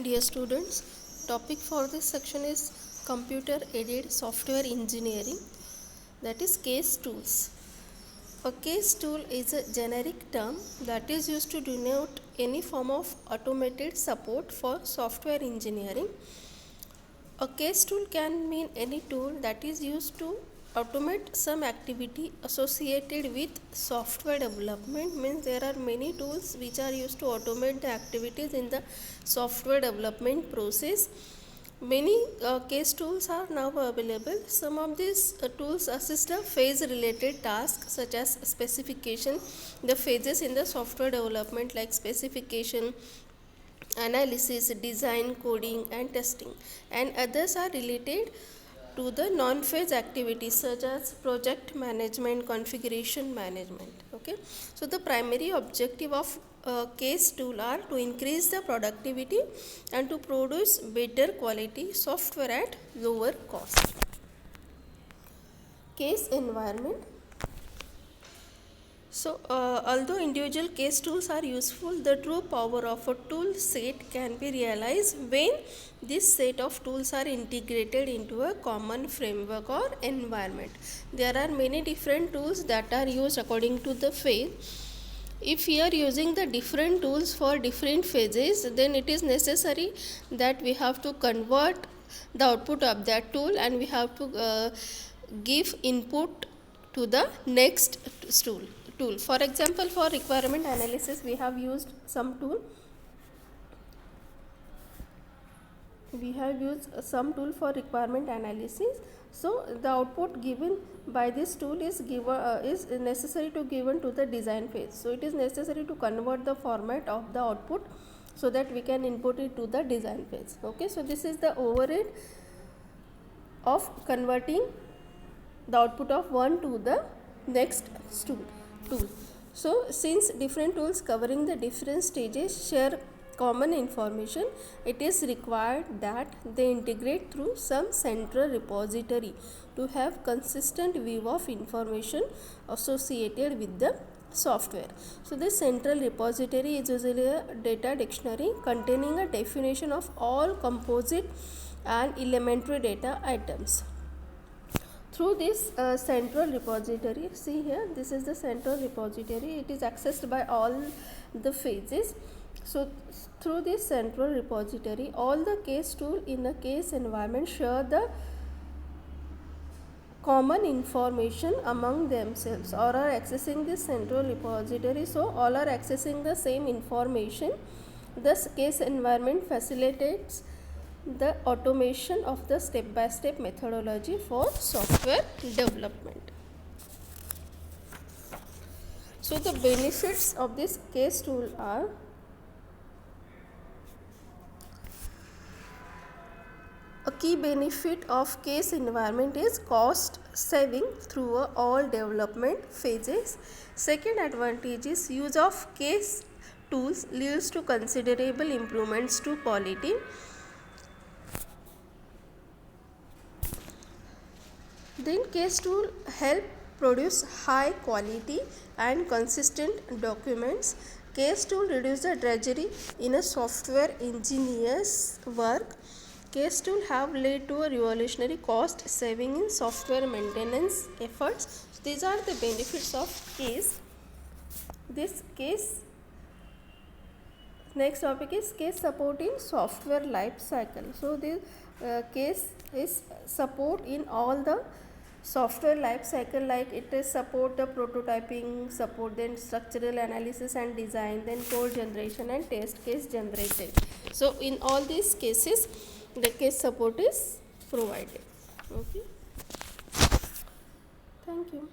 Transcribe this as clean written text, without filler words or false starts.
Dear students, topic for this section is computer aided software engineering, that is case tools. A case tool is a generic term that is used to denote any form of automated support for software engineering. A case tool can mean any tool that is used to automate some activity associated with software development. Means there are many tools which are used to automate the activities in the software development process. Many case tools are now available. Some of these tools assist a phase related tasks such as specification, the phases in the software development like specification, analysis, design, coding and testing, and others are related to the non-phase activities such as project management, configuration management. Okay, so the primary objective of case tool are to increase the productivity and to produce better quality software at lower cost. Case environment. So, although individual case tools are useful, the true power of a tool set can be realized when this set of tools are integrated into a common framework or environment. There are many different tools that are used according to the phase. If we are using the different tools for different phases, then it is necessary that we have to convert the output of that tool and we have to give input to the next tool. For example, for requirement analysis, we have used some tool. We have used some tool for requirement analysis. So the output given by this tool is necessary to given to the design phase. So it is necessary to convert the format of the output so that we can input it to the design phase. Okay, so this is the overhead of converting the output of one to the next tool. So since different tools covering the different stages share common information, it is required that they integrate through some central repository to have consistent view of information associated with the software. So this central repository is usually a data dictionary containing a definition of all composite and elementary data items. Through this central repository, see here, this is the central repository. It is accessed by all the phases. So through this central repository, all the case tool in a case environment share the common information among themselves or are accessing this central repository. So all are accessing the same information. This case environment facilitates the automation of the step-by-step methodology for software development. So the benefits of this case tool are: a key benefit of case environment is cost saving through all development phases. Second advantage is use of case tools leads to considerable improvements to quality. Then case tool help produce high quality and consistent documents. Case tool reduce the drudgery in a software engineer's work. Case tool have led to a revolutionary cost saving in software maintenance efforts. So these are the benefits of case. This case. Next topic is case support in software life cycle. So this case is support in all the software life cycle, like it is support the prototyping, support then structural analysis and design, then code generation and test case generated. So in all these cases the case support is provided. Okay, thank you.